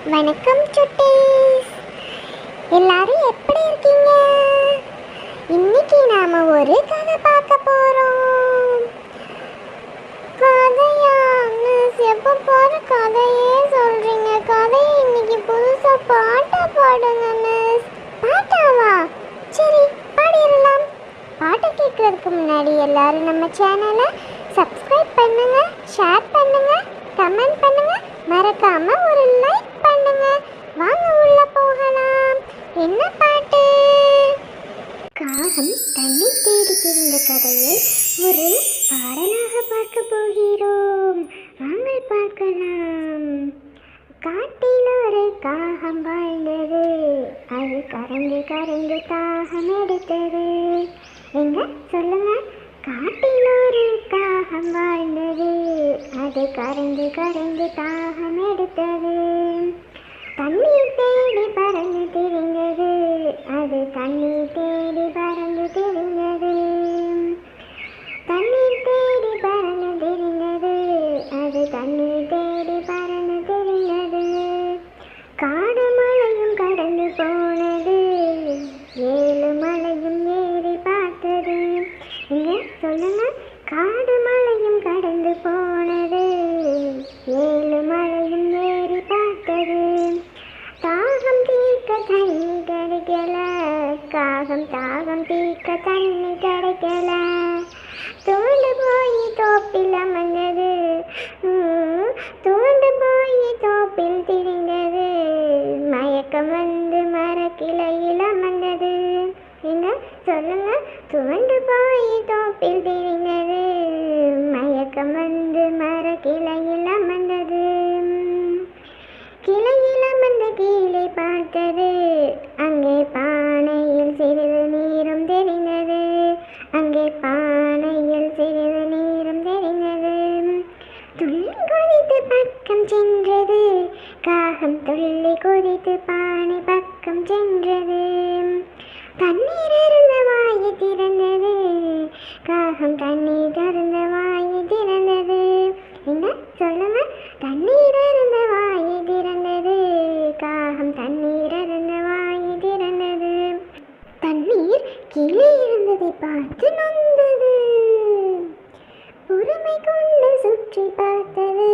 வணக்கம் சுட்டீஸ், எல்லாரும் எப்படி இருக்கீங்க? இன்னைக்கு நாம ஒரு கதை பார்க்க போறோம். கதையா மிஸ்? எப்ப பாரு கதையே சொல்றீங்க. கதை இன்னைக்கு புதுசா பாட்டா பாடுங்க மிஸ். பாட்டாவா? சரி, பாடிடலாம். பாட்டை கேட்கறதுக்கு முன்னாடி எல்லாரும் நம்ம சேனலை சப்ஸ்கிரைப் பண்ணுங்க, ஷேர் பண்ணுங்க, கமெண்ட் பண்ணுங்க, மறக்காம ஒரு லைக் பண்ணுங்க. வாங்க உள்ள போகலாம். என்ன பாட்டு? காகம் தண்ணி தேடி திரிந்த கதையை ஒரு பாடலாக பார்க்க போகிறோம். வாங்க பார்க்கலாம். காட்டில் ஒரு காகம் வாழ்ந்தது. அது கரைந்து கரைந்து தாகம் எடுத்தது. எங்க சொல்லுங்க. காட்டில் ஒரு காகம் வாழ்ந்தது. அது கரைந்து கரைந்து தாகம் எடுத்தது. தண்ணீர் தேடி பறந்து திரிந்தது. அது தண்ணீர் தேடி பறந்து திரிந்தது. தண்ணீர் தேடி பறந்து திரிந்தது. அது தண்ணீர் தேடி பறந்து திரிந்தது. காடு மலையும் கடந்து போனது. 7 மலையும் ஏறி பார்த்தது. இங்க சொல்லுங்க. காடு மலையும் கடந்து போனது. 7 மலையும் ஏறி பார்த்தது. தாகம் தீர்க்க தண்ணி கிடைக்கல. காகம் தாகம் தீர்க்க தண்ணி கிடைக்கல. தோண்டு போய் தோப்பில் அமர்ந்தது. தோண்டு போய் தோப்பில் திரிந்தது. மயக்கம் வந்து மரக்கிளையில் அமர்ந்தது. என்ன சொல்லுங்க. தோண்டு போய் தோப்பில் திரிந்தது. மயக்கம் வந்து மரக்கிளையில் அமர்ந்தது. கிளையில் அமர்ந்த கீழே பார்த்தது. அங்கே பானையில் சிறிது நீரும் தெரிந்தது. அங்கே பானையில் சிறிது நீரும் தெரிந்தது. துள்ளி குதித்து பக்கம் சென்றது. காகம் துள்ளி குதித்து பானை பக்கம் சென்றது. தண்ணீர் அருந்த வாயை திறந்தது. காகம் தண்ணீர் அருந்த வாயை திறந்தது. என்ன சொல்லுங்க. தண்ணீர் அருந்த வாயை திறந்தது. காகம் தண்ணீர் அருந்த வாயை திறந்தது. தண்ணீர் கீழே இருந்ததை பார்த்து நொந்தது. பொறுமை கொண்டு சுற்றி பார்த்தது.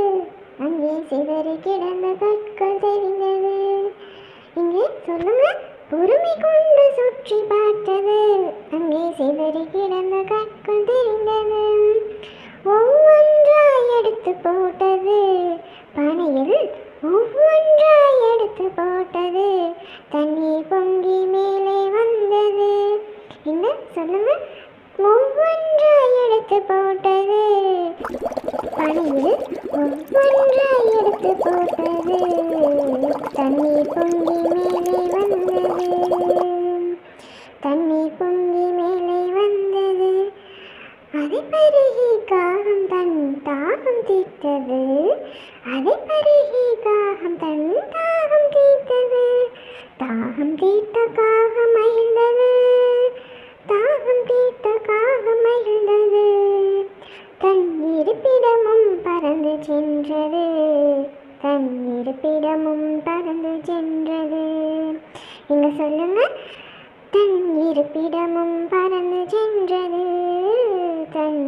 அங்கே சிதறி கிடந்த கற்கள் தெரிந்தது. இங்கே சொல்லுங்க. பொறுமை கொண்டு சுற்றி பார்த்தது. அங்கே சிதறி கிடந்த கற்கள் தெரிந்தது. ஒவ்வொன்றாய் எடுத்து போட்டது. பனையில் ஒவ்வொன்றாய் எடுத்து போட்டது. தண்ணீர் பொங்கி மேலே வந்தது. என்ன சொல்லுங்க. ஒவ்வொன்றாய் எடுத்து போட்டது. பனையில் ஒவ்வொன்றாய் எடுத்து போட்டது. தண்ணீர் பொங்கி மேலே வந்தது. தண்ணீர் பொங்கி மேலே வந்தது. அதை பருகி காகம் தன் தாகம் தீர்த்தது. அதை பருகி காகம் தன் தாகம் தீர்த்தது. தாகம் தீர்த்த காகம் மகிழ்ந்தது. தாகம் தீர்த்த காகம் மகிழ்ந்தது. தன் இருப்பிடமும் பறந்து சென்றது. தன் இருப்பிடமும் பறந்து சென்றது. இங்க சொல்லுங்க. தன் இருப்பிடமும் பறந்து சென்றது. தன்